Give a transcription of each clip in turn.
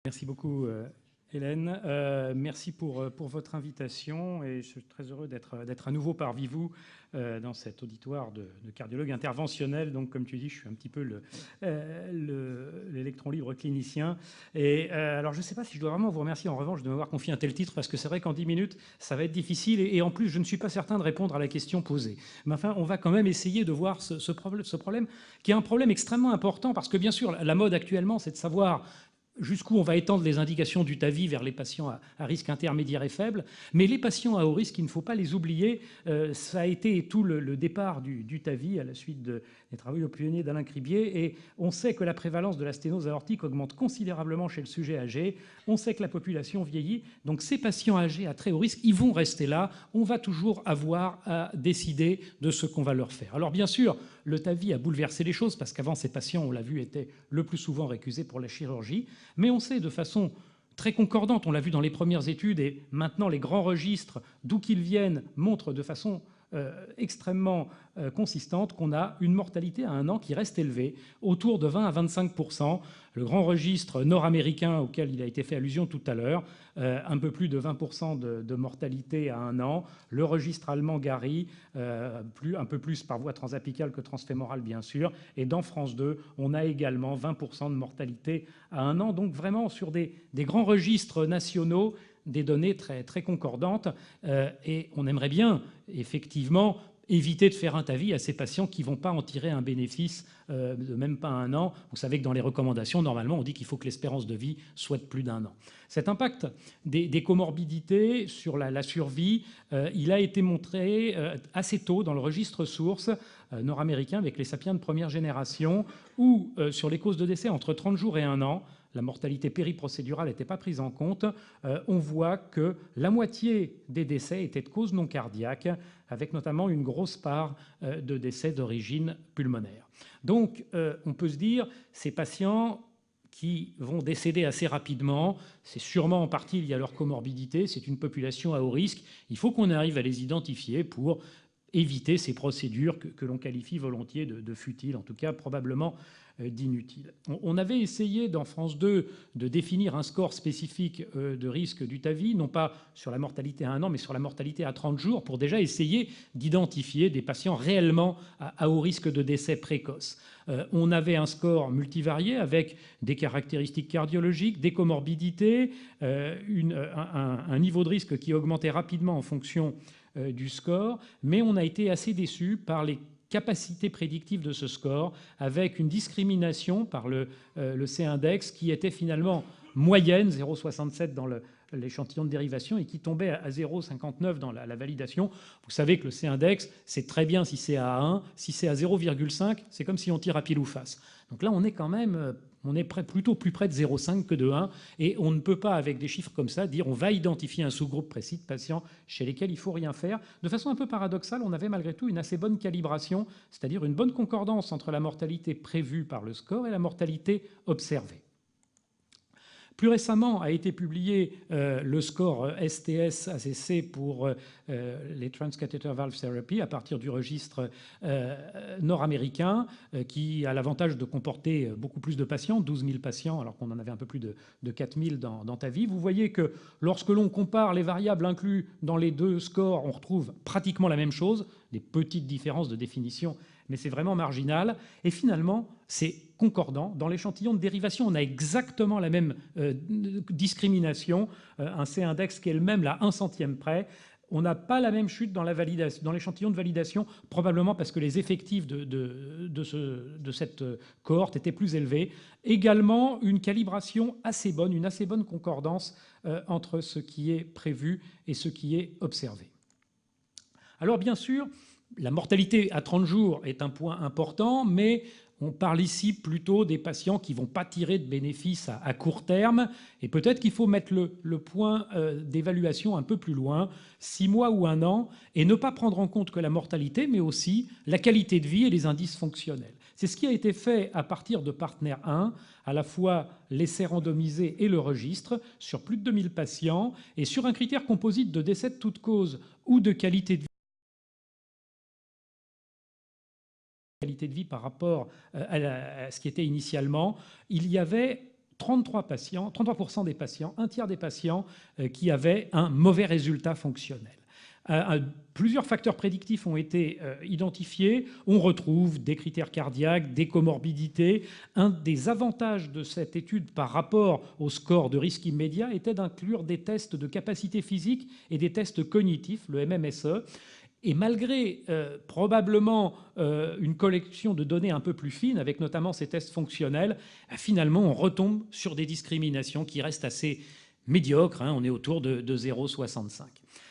Merci beaucoup, Hélène. Merci pour votre invitation et je suis très heureux d'être à nouveau parmi vous dans cet auditoire de cardiologues interventionnels. Donc, comme tu dis, je suis un petit peu l'électron libre clinicien. Et alors, je ne sais pas si je dois vraiment vous remercier en revanche de m'avoir confié un tel titre parce que c'est vrai qu'en 10 minutes, ça va être difficile et en plus, je ne suis pas certain de répondre à la question posée. Mais enfin, on va quand même essayer de voir ce problème qui est un problème extrêmement important parce que, bien sûr, la mode actuellement, c'est de savoir jusqu'où on va étendre les indications du TAVI vers les patients à risque intermédiaire et faible. Mais les patients à haut risque, il ne faut pas les oublier. Ça a été tout le départ du TAVI à la suite des travaux pionniers d'Alain Cribier. Et on sait que la prévalence de la sténose aortique augmente considérablement chez le sujet âgé. On sait que la population vieillit. Donc ces patients âgés à très haut risque, ils vont rester là. On va toujours avoir à décider de ce qu'on va leur faire. Alors bien sûr, le TAVI a bouleversé les choses parce qu'avant, ces patients, on l'a vu, étaient le plus souvent récusés pour la chirurgie. Mais on sait de façon très concordante, on l'a vu dans les premières études, et maintenant les grands registres, d'où qu'ils viennent, montrent de façon extrêmement consistante qu'on a une mortalité à 1 an qui reste élevée, autour de 20 à 25%. Le grand registre nord-américain auquel il a été fait allusion tout à l'heure, un peu plus de 20% de mortalité à 1 an. Le registre allemand Gary, un peu plus par voie transapicale que transfémorale, bien sûr. Et dans France 2, on a également 20% de mortalité à 1 an. Donc vraiment sur des grands registres nationaux, des données très, très concordantes. Et on aimerait bien, effectivement, éviter de faire un TAVI à ces patients qui ne vont pas en tirer un bénéfice de même pas 1 an. Vous savez que dans les recommandations, normalement, on dit qu'il faut que l'espérance de vie soit de plus d'1 an. Cet impact des comorbidités sur la survie, il a été montré assez tôt dans le registre source nord-américain avec les sapiens de première génération, où sur les causes de décès entre 30 jours et 1 an, la mortalité périprocédurale n'était pas prise en compte, on voit que la moitié des décès étaient de cause non cardiaque, avec notamment une grosse part de décès d'origine pulmonaire. Donc, on peut se dire, ces patients qui vont décéder assez rapidement, c'est sûrement en partie lié à leur comorbidité, c'est une population à haut risque, il faut qu'on arrive à les identifier pour éviter ces procédures que l'on qualifie volontiers de futiles, en tout cas probablement d'inutiles. On avait essayé dans France 2 de définir un score spécifique de risque du TAVI, non pas sur la mortalité à 1 an, mais sur la mortalité à 30 jours, pour déjà essayer d'identifier des patients réellement à haut risque de décès précoce. On avait un score multivarié avec des caractéristiques cardiologiques, des comorbidités, un niveau de risque qui augmentait rapidement en fonction du score, mais on a été assez déçus par les capacités prédictives de ce score, avec une discrimination par le C-index qui était finalement moyenne, 0,67 dans l'échantillon de dérivation, et qui tombait à 0,59 dans la validation. Vous savez que le C-index, c'est très bien si c'est à 1, si c'est à 0,5, c'est comme si on tire à pile ou face. Donc là, on est quand même... on est plutôt plus près de 0,5 que de 1, et on ne peut pas, avec des chiffres comme ça, dire on va identifier un sous-groupe précis de patients chez lesquels il ne faut rien faire. De façon un peu paradoxale, on avait malgré tout une assez bonne calibration, c'est-à-dire une bonne concordance entre la mortalité prévue par le score et la mortalité observée. Plus récemment a été publié le score STS-ACC pour les Transcatheter Valve Therapy à partir du registre nord-américain qui a l'avantage de comporter beaucoup plus de patients, 12 000 patients, alors qu'on en avait un peu plus de 4 000 dans TAVI. Vous voyez que lorsque l'on compare les variables inclus dans les deux scores, on retrouve pratiquement la même chose, des petites différences de définition, mais c'est vraiment marginal. Et finalement, c'est concordant. Dans l'échantillon de dérivation, on a exactement la même discrimination, un C-index qui est le même là, 1/100 près. On n'a pas la même chute dans l'échantillon de validation, probablement parce que les effectifs de cette cohorte étaient plus élevés. Également, une calibration assez bonne, une assez bonne concordance entre ce qui est prévu et ce qui est observé. Alors bien sûr, la mortalité à 30 jours est un point important, mais on parle ici plutôt des patients qui ne vont pas tirer de bénéfices à court terme. Et peut-être qu'il faut mettre le point d'évaluation un peu plus loin, 6 mois ou 1 an, et ne pas prendre en compte que la mortalité, mais aussi la qualité de vie et les indices fonctionnels. C'est ce qui a été fait à partir de Partner 1, à la fois l'essai randomisé et le registre, sur plus de 2000 patients, et sur un critère composite de décès de toute cause ou de qualité de vie par rapport à ce qui était initialement, il y avait 33% des patients, un tiers des patients qui avaient un mauvais résultat fonctionnel. Plusieurs facteurs prédictifs ont été identifiés. On retrouve des critères cardiaques, des comorbidités. Un des avantages de cette étude par rapport au score de risque immédiat était d'inclure des tests de capacité physique et des tests cognitifs, le MMSE. Et malgré probablement une collection de données un peu plus fine, avec notamment ces tests fonctionnels, finalement on retombe sur des discriminations qui restent assez médiocres. On est autour de 0,65.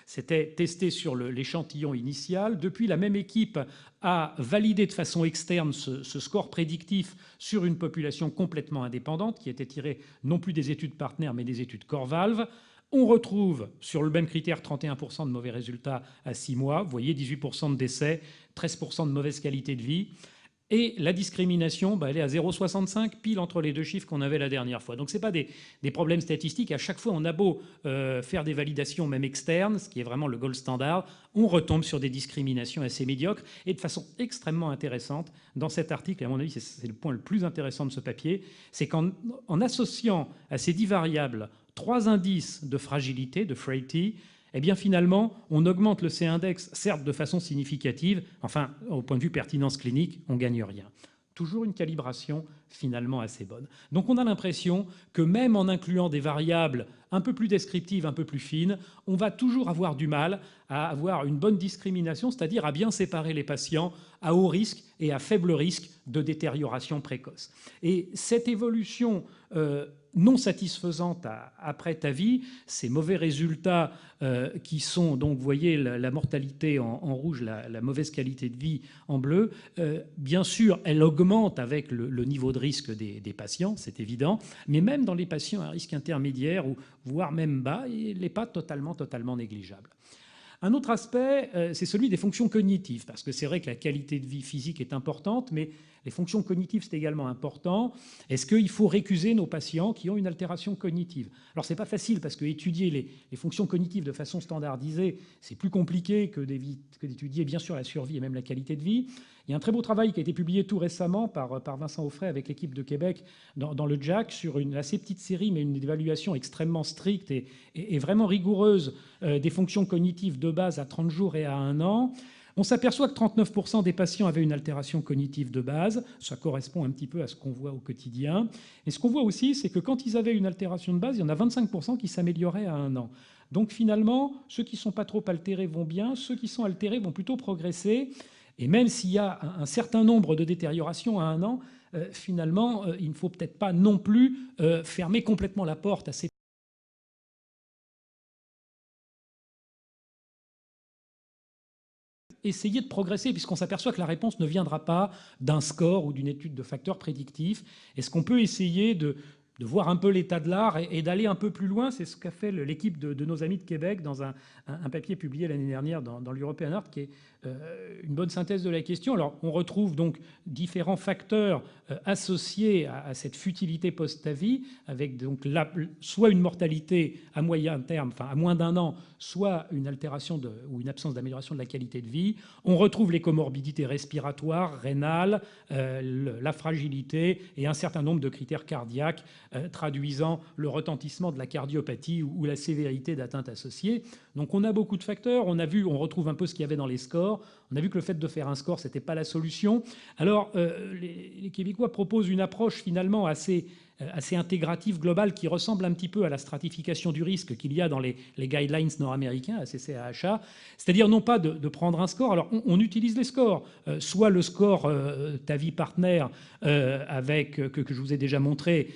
C'était testé sur l'échantillon initial. Depuis, la même équipe a validé de façon externe ce score prédictif sur une population complètement indépendante qui était tirée non plus des études Partner mais des études Corvalve. On retrouve sur le même critère 31% de mauvais résultats à 6 mois. Vous voyez, 18% de décès, 13% de mauvaise qualité de vie. Et la discrimination, elle est à 0,65, pile entre les deux chiffres qu'on avait la dernière fois. Donc ce n'est pas des problèmes statistiques. À chaque fois, on a beau faire des validations, même externes, ce qui est vraiment le gold standard, on retombe sur des discriminations assez médiocres. Et de façon extrêmement intéressante, dans cet article, et à mon avis, c'est le point le plus intéressant de ce papier, c'est qu'en associant à ces 10 variables 3 indices de fragilité, de frailty, eh bien finalement, on augmente le C-index, certes de façon significative, enfin, au point de vue pertinence clinique, on ne gagne rien. Toujours une calibration finalement assez bonne. Donc on a l'impression que même en incluant des variables un peu plus descriptives, un peu plus fines, on va toujours avoir du mal à avoir une bonne discrimination, c'est-à-dire à bien séparer les patients à haut risque et à faible risque de détérioration précoce. Et cette évolution non satisfaisante après ta vie, ces mauvais résultats qui sont, donc vous voyez la mortalité en rouge, la mauvaise qualité de vie en bleu, bien sûr, elle augmente avec le niveau de risque des patients, c'est évident, mais même dans les patients à risque intermédiaire, ou voire même bas, il n'est pas totalement négligeable. Un autre aspect, c'est celui des fonctions cognitives, parce que c'est vrai que la qualité de vie physique est importante, mais les fonctions cognitives, c'est également important. Est-ce qu'il faut récuser nos patients qui ont une altération cognitive? Alors, ce n'est pas facile, parce qu'étudier les fonctions cognitives de façon standardisée, c'est plus compliqué que d'étudier, bien sûr, la survie et même la qualité de vie. Il y a un très beau travail qui a été publié tout récemment par Vincent Auffray avec l'équipe de Québec dans le JACC sur une assez petite série, mais une évaluation extrêmement stricte et vraiment rigoureuse des fonctions cognitives de base à 30 jours et à 1 an. On s'aperçoit que 39% des patients avaient une altération cognitive de base. Ça correspond un petit peu à ce qu'on voit au quotidien. Et ce qu'on voit aussi, c'est que quand ils avaient une altération de base, il y en a 25% qui s'amélioraient à 1 an. Donc finalement, ceux qui ne sont pas trop altérés vont bien, ceux qui sont altérés vont plutôt progresser. Et même s'il y a un certain nombre de détériorations à 1 an, finalement, il ne faut peut-être pas non plus fermer complètement la porte à ces essayer de progresser, puisqu'on s'aperçoit que la réponse ne viendra pas d'un score ou d'une étude de facteurs prédictifs. Est-ce qu'on peut essayer de voir un peu l'état de l'art et d'aller un peu plus loin? C'est ce qu'a fait l'équipe de nos amis de Québec dans un papier publié l'année dernière dans l'European Heart, qui est une bonne synthèse de la question. Alors, on retrouve donc différents facteurs associés à cette futilité post-vie, avec donc soit une mortalité à moyen terme, enfin à moins d'1 an, soit une altération ou une absence d'amélioration de la qualité de vie. On retrouve les comorbidités respiratoires, rénales, la fragilité et un certain nombre de critères cardiaques traduisant le retentissement de la cardiopathie ou la sévérité d'atteinte associée. Donc on a beaucoup de facteurs. On retrouve un peu ce qu'il y avait dans les scores. On a vu que le fait de faire un score, ce n'était pas la solution. Alors les Québécois proposent une approche finalement assez intégrative, globale, qui ressemble un petit peu à la stratification du risque qu'il y a dans les guidelines nord-américains, ACC-AHA, c'est-à-dire non pas de prendre un score. Alors, on utilise les scores, soit le score TAVI Partner, que je vous ai déjà montré,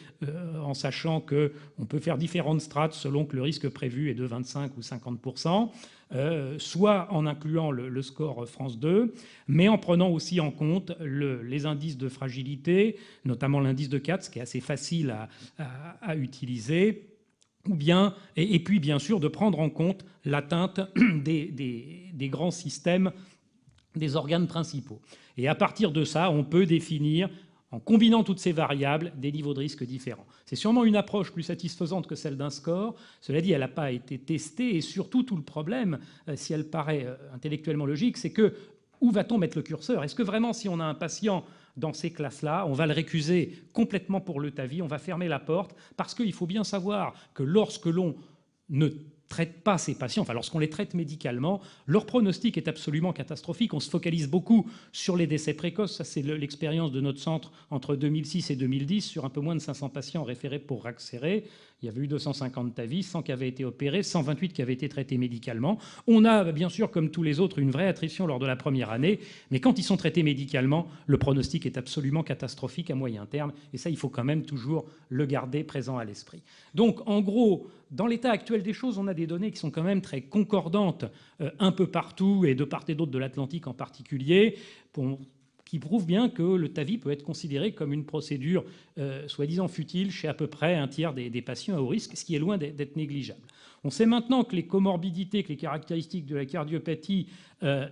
en sachant qu'on peut faire différentes strates selon que le risque prévu est de 25 ou 50%, soit en incluant le score France 2, mais en prenant aussi en compte les indices de fragilité, notamment l'indice de Katz, qui est assez facile à utiliser, ou bien, et puis bien sûr de prendre en compte l'atteinte des grands systèmes, des organes principaux. Et à partir de ça, on peut définir, en combinant toutes ces variables, des niveaux de risque différents. C'est sûrement une approche plus satisfaisante que celle d'un score. Cela dit, elle n'a pas été testée, et surtout tout le problème, si elle paraît intellectuellement logique, c'est que où va-t-on mettre le curseur? Est-ce que vraiment, si on a un patient dans ces classes-là, on va le récuser complètement pour le TAVI, on va fermer la porte, parce qu'il faut bien savoir que lorsque l'on ne traite pas ces patients, enfin lorsqu'on les traite médicalement, leur pronostic est absolument catastrophique. On se focalise beaucoup sur les décès précoces. Ça, c'est l'expérience de notre centre entre 2006 et 2010, sur un peu moins de 500 patients référés pour Raxéré. Il y avait eu 250 TAVI, 100 qui avaient été opérés, 128 qui avaient été traités médicalement. On a, bien sûr, comme tous les autres, une vraie attrition lors de la première année, mais quand ils sont traités médicalement, le pronostic est absolument catastrophique à moyen terme, et ça, il faut quand même toujours le garder présent à l'esprit. Donc, en gros, dans l'état actuel des choses, on a des données qui sont quand même très concordantes un peu partout, et de part et d'autre de l'Atlantique en particulier, qui prouvent bien que le TAVI peut être considéré comme une procédure soi-disant futile chez à peu près un tiers des patients à haut risque, ce qui est loin d'être négligeable. On sait maintenant que les comorbidités, que les caractéristiques de la cardiopathie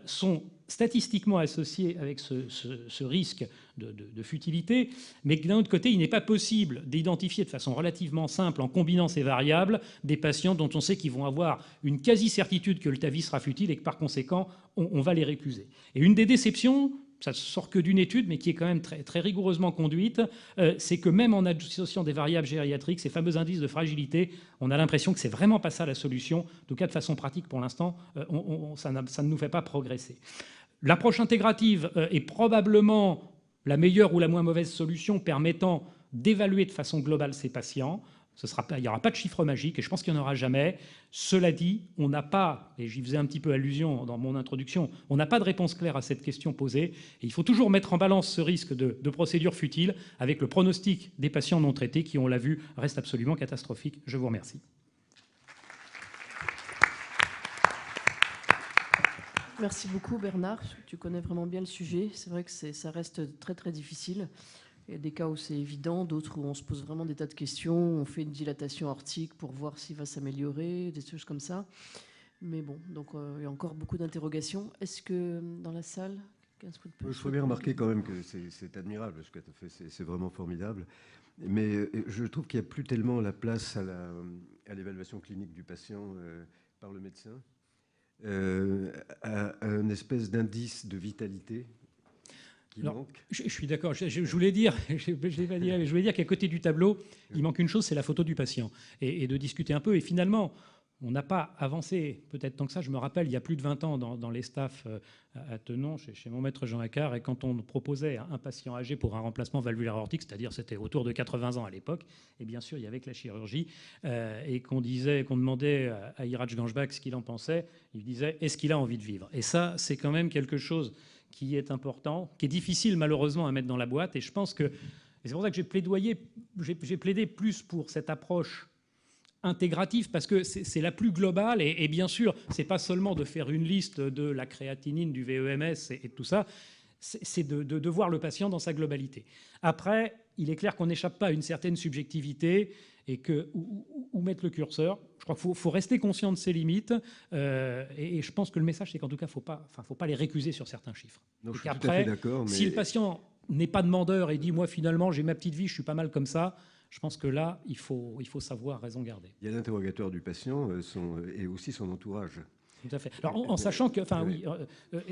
sont statistiquement associées avec ce risque de futilité, mais que d'un autre côté, il n'est pas possible d'identifier de façon relativement simple, en combinant ces variables, des patients dont on sait qu'ils vont avoir une quasi-certitude que le TAVI sera futile et que par conséquent, on va les récuser. Et une des déceptions, ça ne sort que d'une étude, mais qui est quand même très, très rigoureusement conduite, c'est que même en associant des variables gériatriques, ces fameux indices de fragilité, on a l'impression que c'est vraiment pas ça la solution. En tout cas, de façon pratique, pour l'instant, ça ne nous fait pas progresser. L'approche intégrative est probablement la meilleure ou la moins mauvaise solution permettant d'évaluer de façon globale ces patients. Il n'y aura pas de chiffre magique, et je pense qu'il n'y en aura jamais. Cela dit, on n'a pas, et j'y faisais un petit peu allusion dans mon introduction, on n'a pas de réponse claire à cette question posée. Et il faut toujours mettre en balance ce risque de procédure futile avec le pronostic des patients non traités qui, on l'a vu, reste absolument catastrophique. Je vous remercie. Merci beaucoup Bernard, tu connais vraiment bien le sujet. C'est vrai que ça reste très très difficile. Il y a des cas où c'est évident, d'autres où on se pose vraiment des tas de questions. On fait une dilatation aortique pour voir s'il va s'améliorer, des choses comme ça. Mais bon, donc il y a encore beaucoup d'interrogations. Est-ce que dans la salle, quelqu'un se peut... Il faut bien remarquer quand même que c'est admirable ce que tu as fait, c'est vraiment formidable. Mais je trouve qu'il n'y a plus tellement la place à l'évaluation clinique du patient par le médecin, à un espèce d'indice de vitalité. Alors, je suis d'accord. Je voulais dire, je voulais dire qu'à côté du tableau, il manque une chose, c'est la photo du patient, et de discuter un peu. Et finalement, on n'a pas avancé peut-être tant que ça. Je me rappelle, il y a plus de 20 ans, dans les staffs à Tenon, chez mon maître Jean Accard, et quand on proposait un patient âgé pour un remplacement valvulaire aortique, c'est-à-dire c'était autour de 80 ans à l'époque, et bien sûr, il y avait que la chirurgie, et qu'on demandait à Iraj Ganjbak ce qu'il en pensait, il disait « Est-ce qu'il a envie de vivre ?» Et ça, c'est quand même quelque chose qui est important, qui est difficile malheureusement à mettre dans la boîte. Et je pense que, et c'est pour ça que j'ai plaidé plus pour cette approche intégrative, parce que c'est la plus globale. Et bien sûr, c'est pas seulement de faire une liste de la créatinine, du VEMS et tout ça, c'est de voir le patient dans sa globalité. Après, il est clair qu'on n'échappe pas à une certaine subjectivité et où mettre le curseur. Je crois qu'il faut rester conscient de ses limites. Et je pense que le message, c'est qu'en tout cas, il ne faut pas les récuser sur certains chiffres. Non, et je suis tout à fait d'accord. Si le patient n'est pas demandeur et dit « moi, finalement, j'ai ma petite vie, je suis pas mal comme ça », je pense que là, il faut savoir raison garder. Il y a l'interrogatoire du patient et aussi son entourage. Tout à fait. Alors, en sachant que, enfin oui,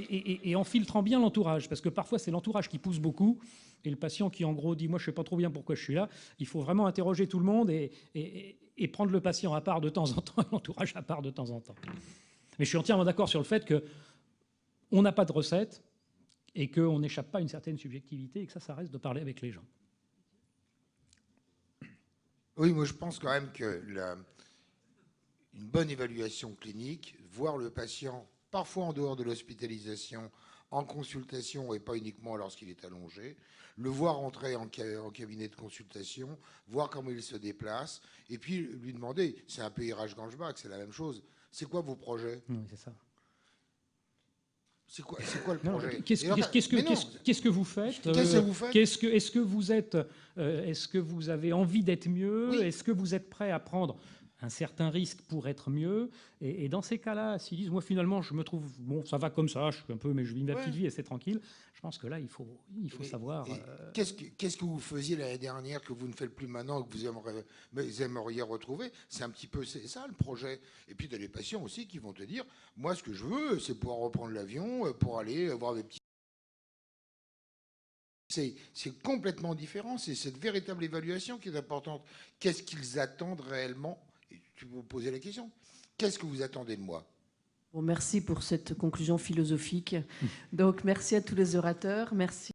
et en filtrant bien l'entourage, parce que parfois c'est l'entourage qui pousse beaucoup, et le patient qui en gros dit moi je sais pas trop bien pourquoi je suis là. Il faut vraiment interroger tout le monde et prendre le patient à part de temps en temps, et l'entourage à part de temps en temps. Mais je suis entièrement d'accord sur le fait que on n'a pas de recette et qu'on n'échappe pas à une certaine subjectivité et que ça reste de parler avec les gens. Oui, moi je pense quand même que une bonne évaluation clinique, voir le patient parfois en dehors de l'hospitalisation, en consultation et pas uniquement lorsqu'il est allongé, le voir entrer en cabinet de consultation, voir comment il se déplace, et puis lui demander, c'est un peu Iraj Ganjbak, c'est la même chose, c'est quoi vos projets? Oui, c'est ça. C'est quoi le projet? Qu'est-ce que vous faites? Est-ce que vous avez envie d'être mieux? Oui. Est-ce que vous êtes prêt à prendre un certain risque pour être mieux? Et dans ces cas-là, s'ils disent, moi finalement, je me trouve, bon, ça va comme ça, je suis un peu, mais je vis ma petite vie et c'est tranquille, je pense que là, il faut savoir... Qu'est-ce que vous faisiez l'année dernière que vous ne faites plus maintenant, que vous aimeriez retrouver? C'est un petit peu ça le projet. Et puis, tu as les patients aussi qui vont te dire, moi, ce que je veux, c'est pouvoir reprendre l'avion pour aller voir des petits... C'est complètement différent. C'est cette véritable évaluation qui est importante. Qu'est-ce qu'ils attendent réellement? Et tu peux vous poser la question. Qu'est-ce que vous attendez de moi? Bon, merci pour cette conclusion philosophique. Donc, merci à tous les orateurs. Merci.